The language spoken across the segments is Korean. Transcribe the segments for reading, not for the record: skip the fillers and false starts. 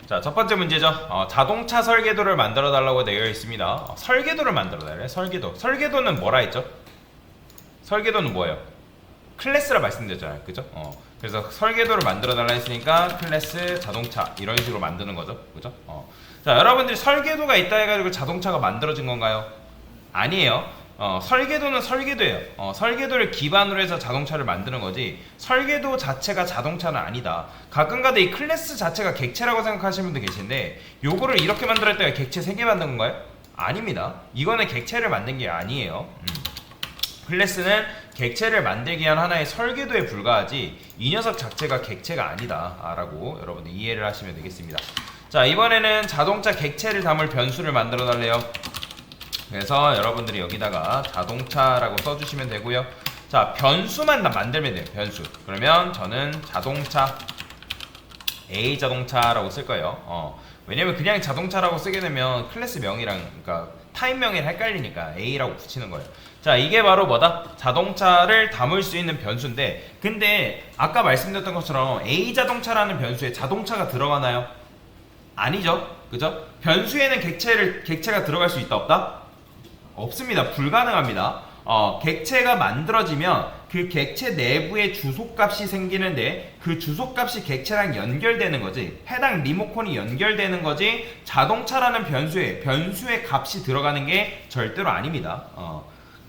자, 첫 번째 문제죠. 자동차 설계도를 만들어 달라고 되어 있습니다. 설계도를 만들어 달래. 설계도. 설계도는 뭐라 했죠? 설계도는 뭐예요? 클래스라 말씀드렸잖아요. 그죠? 그래서 설계도를 만들어 달라 했으니까 클래스 자동차 이런 식으로 만드는 거죠. 그죠? 자, 여러분들이 설계도가 있다 해가지고 자동차가 만들어진 건가요? 아니에요. 설계도는 설계도예요. 설계도를 기반으로 해서 자동차를 만드는 거지 설계도 자체가 자동차는 아니다. 가끔가다 이 클래스 자체가 객체라고 생각하시는 분도 계신데 요거를 이렇게 만들었다가 객체 3개 만든 건가요? 아닙니다. 이거는 객체를 만든 게 아니에요. 클래스는 객체를 만들기 위한 하나의 설계도에 불과하지 이 녀석 자체가 객체가 아니다 라고 여러분들 이해를 하시면 되겠습니다. 자, 이번에는 자동차 객체를 담을 변수를 만들어 달래요. 그래서 여러분들이 여기다가 자동차라고 써주시면 되고요. 자, 변수만 만들면 돼요. 변수. 그러면 저는 자동차 A 자동차라고 쓸 거예요. 왜냐면 그냥 자동차라고 쓰게 되면 클래스 명이랑 그러니까 타입명이 헷갈리니까 A라고 붙이는 거예요. 자, 이게 바로 뭐다? 자동차를 담을 수 있는 변수인데, 근데 아까 말씀드렸던 것처럼 A 자동차라는 변수에 자동차가 들어가나요? 아니죠. 그죠? 변수에는 객체가 들어갈 수 있다 없다? 없습니다. 불가능합니다. 객체가 만들어지면 그 객체 내부에 주소값이 생기는데 그 주소값이 객체랑 연결되는 거지, 해당 리모컨이 연결되는 거지 자동차라는 변수의 값이 들어가는 게 절대로 아닙니다.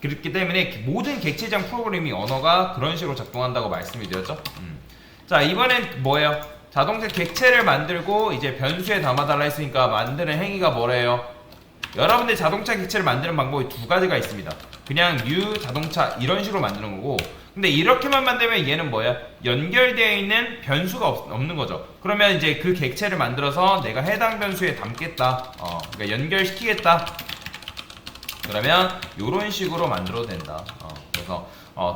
그렇기 때문에 모든 객체적 프로그래밍 언어가 그런 식으로 작동한다고 말씀을 드렸죠. 자, 이번엔 뭐예요? 자동차 객체를 만들고 이제 변수에 담아달라 했으니까 만드는 행위가 뭐래요? 여러분들 자동차 객체를 만드는 방법이 두 가지가 있습니다. 그냥 new 자동차 이런 식으로 만드는 거고, 근데 이렇게만 만들면 얘는 뭐야? 연결되어 있는 변수가 없는 거죠. 그러면 이제 그 객체를 만들어서 내가 해당 변수에 담겠다. 그러니까 연결시키겠다. 그러면 이런 식으로 만들어도 된다. 그래서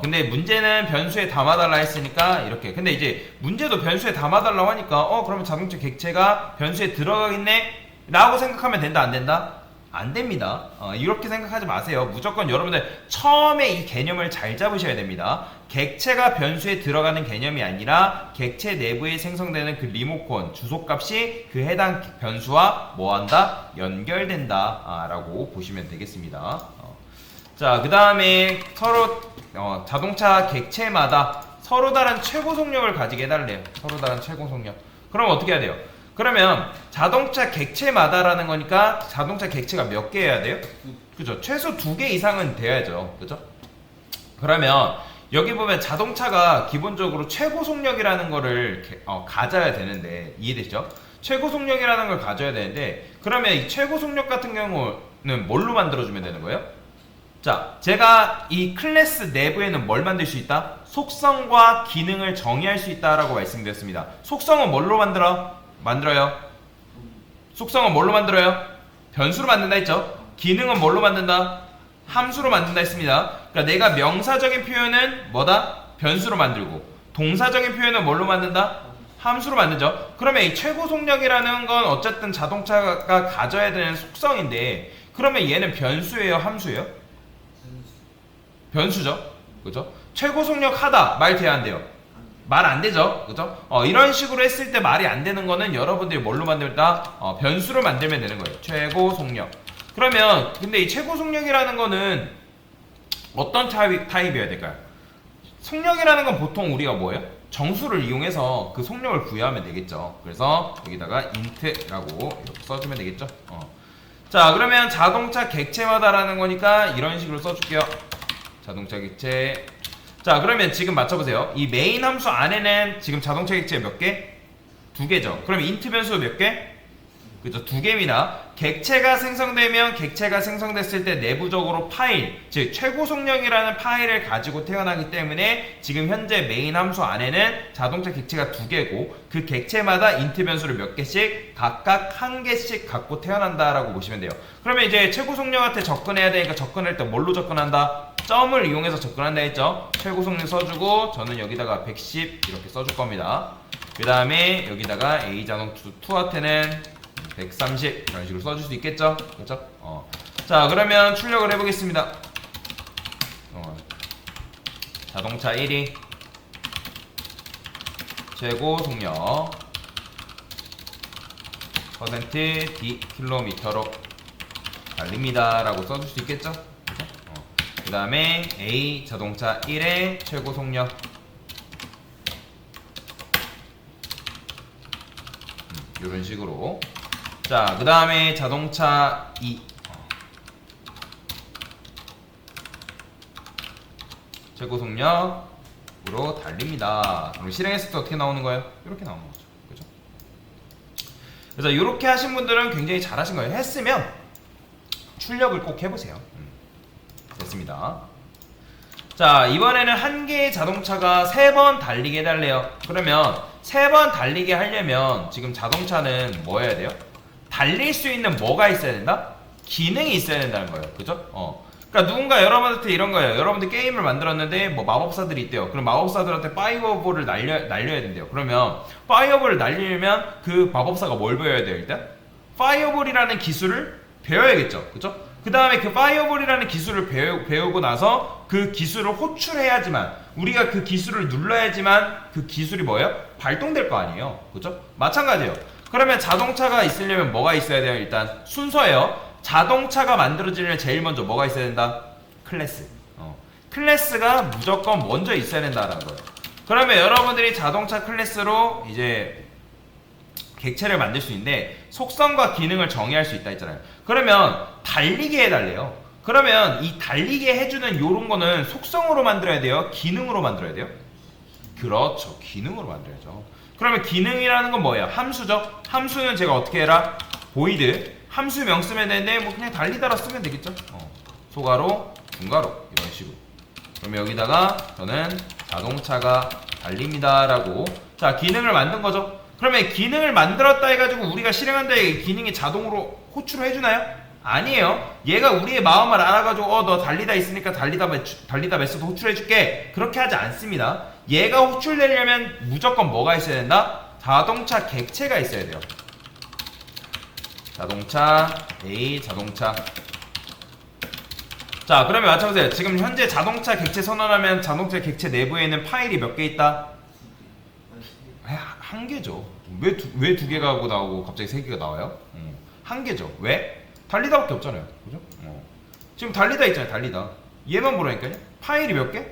근데 문제는 변수에 담아달라 했으니까 이렇게. 근데 이제 문제도 변수에 담아달라고 하니까 그러면 자동차 객체가 변수에 들어가겠네? 라고 생각하면 된다, 안 된다? 안 됩니다. 이렇게 생각하지 마세요. 무조건 여러분들 처음에 이 개념을 잘 잡으셔야 됩니다. 객체가 변수에 들어가는 개념이 아니라 객체 내부에 생성되는 그 리모컨 주소값이 그 해당 변수와 뭐한다? 연결된다 라고 보시면 되겠습니다. 자, 그 다음에 서로 자동차 객체마다 서로 다른 최고 속력을 가지게 해달래요. 서로 다른 최고 속력. 그럼 어떻게 해야 돼요? 그러면 자동차 객체마다라는 거니까 자동차 객체가 몇 개 해야 돼요? 그죠? 최소 2개 이상은 돼야죠. 그죠? 그러면 여기 보면 자동차가 기본적으로 최고 속력이라는 거를 가져야 되는데, 이해되시죠? 최고 속력이라는 걸 가져야 되는데, 그러면 이 최고 속력 같은 경우는 뭘로 만들어주면 되는 거예요? 자, 제가 이 클래스 내부에는 뭘 만들 수 있다? 속성과 기능을 정의할 수 있다라고 말씀드렸습니다. 속성은 뭘로 만들어요? 속성은 뭘로 만들어요? 변수로 만든다 했죠? 기능은 뭘로 만든다? 함수로 만든다 했습니다. 그러니까 내가 명사적인 표현은 뭐다? 변수로 만들고, 동사적인 표현은 뭘로 만든다? 함수로 만들죠. 그러면 이 최고 속력이라는 건 어쨌든 자동차가 가져야 되는 속성인데, 그러면 얘는 변수예요, 함수예요? 변수죠. 그죠? 최고 속력 하다 말 돼야 안 돼요? 말 안 되죠. 그죠? 이런 식으로 했을 때 말이 안 되는 거는 여러분들이 뭘로 만들다? 변수로 만들면 되는 거예요. 최고 속력. 그러면 근데 이 최고 속력이라는 거는 어떤 타입이어야 될까요? 속력이라는 건 보통 우리가 뭐예요? 정수를 이용해서 그 속력을 부여하면 되겠죠. 그래서 여기다가 int라고 이렇게 써주면 되겠죠. 자, 그러면 자동차 객체마다라는 거니까 이런 식으로 써줄게요. 자동차 객체. 자, 그러면 지금 맞춰보세요. 이 메인 함수 안에는 지금 자동차 객체 몇 개? 2개죠. 그럼 int 변수 몇 개? 그죠? 2개입니다. 객체가 생성됐을 때 내부적으로 파일, 즉 최고 속력이라는 파일을 가지고 태어나기 때문에 지금 현재 메인 함수 안에는 자동차 객체가 2개고 그 객체마다 int 변수를 몇 개씩 각각 1개씩 갖고 태어난다라고 보시면 돼요. 그러면 이제 최고 속력한테 접근해야 되니까 접근할 때 뭘로 접근한다? 점을 이용해서 접근한다 했죠. 최고 속력 써주고 저는 여기다가 110 이렇게 써줄 겁니다. 그 다음에 여기다가 A 자동차 2한테는 130 이런 식으로 써줄 수 있겠죠? 그렇죠? 자, 그러면 출력을 해보겠습니다. 자동차 1위 최고 속력 d 킬로미터로 달립니다 라고 써줄 수 있겠죠? 그 다음에 A 자동차 1의 최고 속력 이런 식으로. 자, 그 다음에 자동차 2 최고 속력으로 달립니다. 그럼 실행했을 때 어떻게 나오는 거예요? 이렇게 나오는 거죠. 그죠? 그래서 이렇게 하신 분들은 굉장히 잘하신 거예요. 했으면 출력을 꼭 해보세요. 됐습니다. 자, 이번에는 한 개의 자동차가 3번 달리게 해달래요. 그러면 3번 달리게 하려면 지금 자동차는 뭐 해야 돼요? 달릴 수 있는 뭐가 있어야 된다? 기능이 있어야 된다는 거예요. 그죠? 그러니까 누군가 여러분한테 이런 거예요. 여러분들 게임을 만들었는데 뭐 마법사들이 있대요. 그럼 마법사들한테 파이어볼을 날려야 된대요. 그러면 파이어볼을 날리려면 그 마법사가 뭘 배워야 돼요? 일단 파이어볼이라는 기술을 배워야겠죠. 그죠? 그 다음에 그 파이어볼이라는 기술을 배우고 나서 그 기술을 호출해야지만, 우리가 그 기술을 눌러야지만 그 기술이 뭐예요? 발동될 거 아니에요. 그죠? 마찬가지예요. 그러면 자동차가 있으려면 뭐가 있어야 돼요? 일단 순서예요. 자동차가 만들어지려면 제일 먼저 뭐가 있어야 된다? 클래스. 클래스가 무조건 먼저 있어야 된다라는 거예요. 그러면 여러분들이 자동차 클래스로 이제 객체를 만들 수 있는데 속성과 기능을 정의할 수 있다 했잖아요. 그러면 달리게 해달래요. 그러면 이 달리게 해주는 요런 거는 속성으로 만들어야 돼요? 기능으로 만들어야 돼요? 그렇죠. 기능으로 만들어야죠. 그러면 기능이라는 건 뭐예요? 함수죠. 함수는 제가 어떻게 해라? 보이드 함수명 쓰면 되는데 뭐 그냥 달리다라 쓰면 되겠죠. 소가로, 중가로 이런 식으로. 그럼 여기다가 저는 자동차가 달립니다 라고, 자, 기능을 만든 거죠. 그러면 기능을 만들었다 해가지고 우리가 실행한다 해 기능이 자동으로 호출을 해주나요? 아니에요. 얘가 우리의 마음을 알아가지고 너 달리다 있으니까 달리다 메소드 호출해줄게, 그렇게 하지 않습니다. 얘가 호출되려면 무조건 뭐가 있어야 된다? 자동차 객체가 있어야 돼요. 자동차 A 자동차. 자, 그러면 맞춰보세요. 지금 현재 자동차 객체 선언하면 자동차 객체 내부에는 파일이 몇 개 있다? 한 개죠. 왜 두 개가 나오고 갑자기 세 개가 나와요? 한 개죠. 왜? 달리다밖에 없잖아요. 그죠? 지금 달리다 있잖아요. 달리다. 얘만 보라니까요. 파일이 몇 개?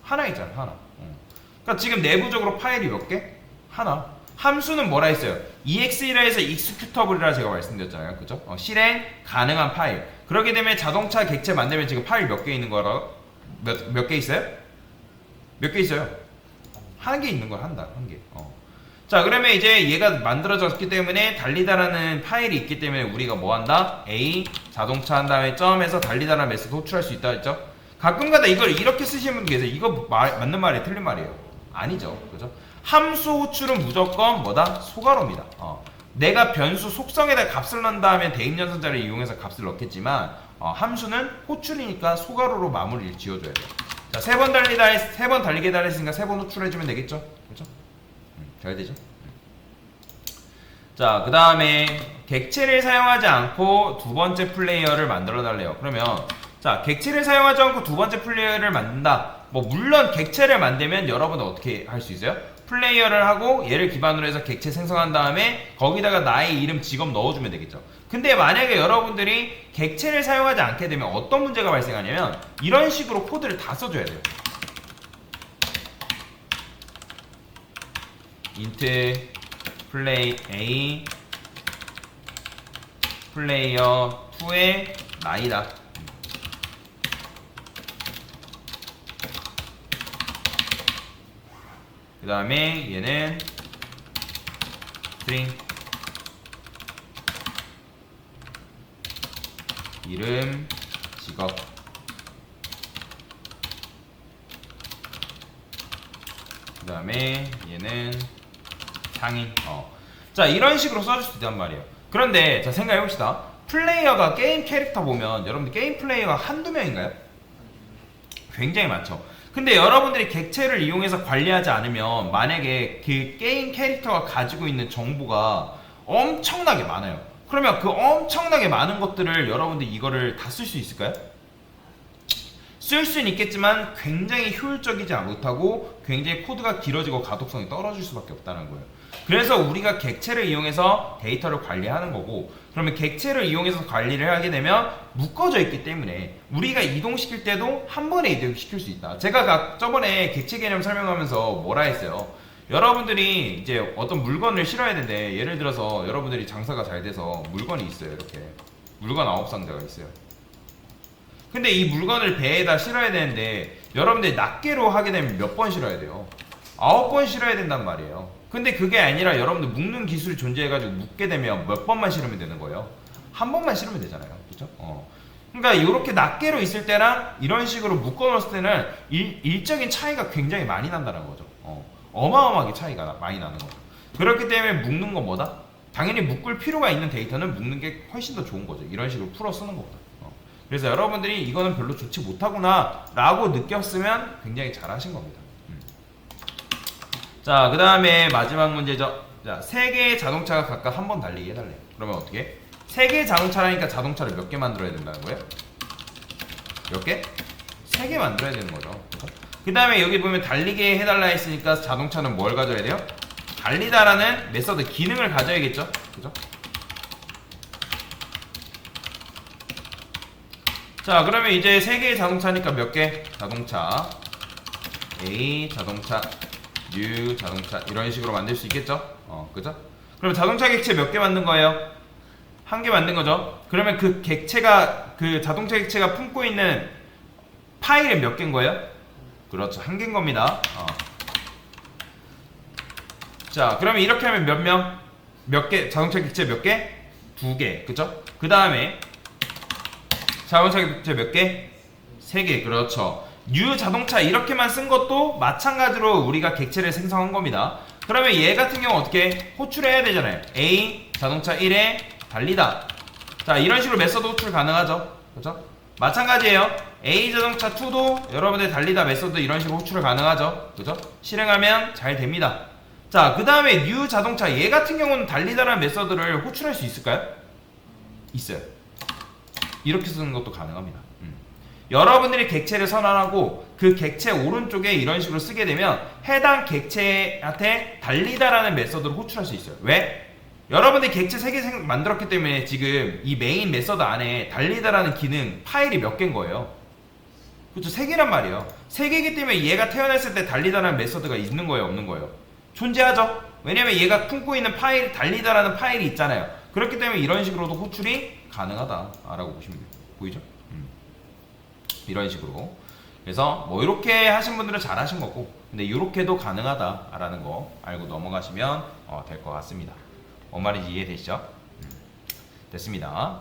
하나 있잖아요. 하나. 그러니까 지금 내부적으로 파일이 몇 개? 하나. 함수는 뭐라 했어요? ex이라 해서 executable이라 제가 말씀드렸잖아요. 그죠? 실행 가능한 파일. 그렇게 되면 자동차 객체 만들면 지금 파일 몇 개 있는 거라? 몇 개 있어요? 몇 개 있어요? 한 개 있는 거야. 한 개. 자, 그러면 이제 얘가 만들어졌기 때문에 달리다라는 파일이 있기 때문에 우리가 뭐 한다? A 자동차 한 다음에 점에서 달리다라는 메시지 호출할 수 있다 했죠? 가끔가다 이걸 이렇게 쓰시는 분 계세요. 이거 맞는 말이에요? 틀린 말이에요? 아니죠. 그죠? 함수 호출은 무조건 뭐다? 소괄호입니다. 내가 변수 속성에다 값을 넣는다 하면 대입연산자를 이용해서 값을 넣겠지만 함수는 호출이니까 소괄호로 마무리를 지어줘야 돼요. 자, 3번 달리게 달했으니까 3번 호출해주면 되겠죠? 그죠? 잘 되죠? 자, 그 다음에 객체를 사용하지 않고 두 번째 플레이어를 만들어 달래요. 그러면 자, 객체를 사용하지 않고 두 번째 플레이어를 만든다. 뭐 물론 객체를 만들면 여러분은 어떻게 할 수 있어요? 플레이어를 하고 얘를 기반으로 해서 객체 생성한 다음에 거기다가 나의 이름, 직업 넣어주면 되겠죠. 근데 만약에 여러분들이 객체를 사용하지 않게 되면 어떤 문제가 발생하냐면 이런 식으로 코드를 다 써줘야 돼요. int play a 플레이어 2의 나이다. 그 다음에 얘는 string 이름, 직업. 그 다음에 얘는 상인. 자, 이런 식으로 써줄 수 있단 말이에요. 그런데 자, 생각해봅시다. 플레이어가 게임 캐릭터 보면 여러분들 게임 플레이어가 한두 명인가요? 굉장히 많죠. 근데 여러분들이 객체를 이용해서 관리하지 않으면 만약에 그 게임 캐릭터가 가지고 있는 정보가 엄청나게 많아요. 그러면 그 엄청나게 많은 것들을 여러분들 이거를 다 쓸 수 있을까요? 쓸 수는 있겠지만 굉장히 효율적이지 못하고 굉장히 코드가 길어지고 가독성이 떨어질 수밖에 없다는 거예요. 그래서 우리가 객체를 이용해서 데이터를 관리하는 거고, 그러면 객체를 이용해서 관리를 하게 되면 묶어져 있기 때문에 우리가 이동시킬 때도 한 번에 이동시킬 수 있다. 제가 저번에 객체 개념 설명하면서 뭐라 했어요? 여러분들이 이제 어떤 물건을 실어야 되는데, 예를 들어서 여러분들이 장사가 잘 돼서 물건이 있어요. 이렇게 물건 9상자가 있어요. 근데 이 물건을 배에다 실어야 되는데 여러분들이 낱개로 하게 되면 몇 번 실어야 돼요? 9번 실어야 된단 말이에요. 근데 그게 아니라 여러분들 묶는 기술이 존재해가지고 묶게 되면 몇 번만 실으면 되는 거예요? 한 번만 실으면 되잖아요. 그죠? 그러니까 이렇게 낱개로 있을 때랑 이런 식으로 묶어 놓았을 때는 일적인 차이가 굉장히 많이 난다는 거죠. 어마어마하게 차이가 많이 나는 거죠. 그렇기 때문에 묶는 건 뭐다? 당연히 묶을 필요가 있는 데이터는 묶는 게 훨씬 더 좋은 거죠. 이런 식으로 풀어 쓰는 것보다. 그래서 여러분들이 이거는 별로 좋지 못하구나 라고 느꼈으면 굉장히 잘하신 겁니다. 자, 그 다음에 마지막 문제죠. 자, 3개의 자동차가 각각 한 번 달리기 해달래요. 그러면 어떻게? 3개의 자동차라니까 자동차를 몇 개 만들어야 된다는 거예요? 몇 개? 3개 만들어야 되는 거죠. 그 다음에 여기 보면 달리게 해달라 했으니까 자동차는 뭘 가져야 돼요? 달리다라는 메서드 기능을 가져야겠죠? 그죠? 자, 그러면 이제 3개의 자동차니까 몇 개? 자동차 A, 자동차 U, 자동차 이런 식으로 만들 수 있겠죠? 그죠? 그럼 자동차 객체 몇 개 만든 거예요? 한 개 만든 거죠? 그러면 그 객체가, 그 자동차 객체가 품고 있는 파일은 몇 개인 거예요? 그렇죠, 한 개인 겁니다. 자, 그러면 이렇게 하면 몇 명? 몇 개? 자동차 객체 몇 개? 2개, 그죠? 그 다음에 자동차 객체 몇 개? 3개, 그렇죠. U 자동차 이렇게만 쓴 것도 마찬가지로 우리가 객체를 생성한 겁니다. 그러면 얘 같은 경우 어떻게 호출해야 되잖아요. A 자동차 1에 달리다. 자, 이런 식으로 메서드 호출 가능하죠. 그죠? 마찬가지예요. A 자동차 2도 여러분들 달리다 메서드 이런 식으로 호출 가능하죠. 그죠? 실행하면 잘 됩니다. 자, 그 다음에 U 자동차 얘 같은 경우는 달리다라는 메서드를 호출할 수 있을까요? 있어요. 이렇게 쓰는 것도 가능합니다. 여러분들이 객체를 선언하고 그 객체 오른쪽에 이런 식으로 쓰게 되면 해당 객체한테 달리다라는 메서드를 호출할 수 있어요. 왜? 여러분들이 객체 3개 만들었기 때문에 지금 이 메인 메서드 안에 달리다라는 기능 파일이 몇 개인 거예요. 그렇죠? 3개란 말이에요. 3개이기 때문에 얘가 태어났을 때 달리다라는 메서드가 있는 거예요, 없는 거예요? 존재하죠? 왜냐면 얘가 품고 있는 파일, 달리다라는 파일이 있잖아요. 그렇기 때문에 이런 식으로도 호출이 가능하다라고 보시면 돼요. 보이죠? 이런 식으로. 그래서 뭐 이렇게 하신 분들은 잘 하신 거고, 근데 이렇게도 가능하다라는 거 알고 넘어가시면 될 것 같습니다. 뭔 말인지 이해되시죠? 됐습니다.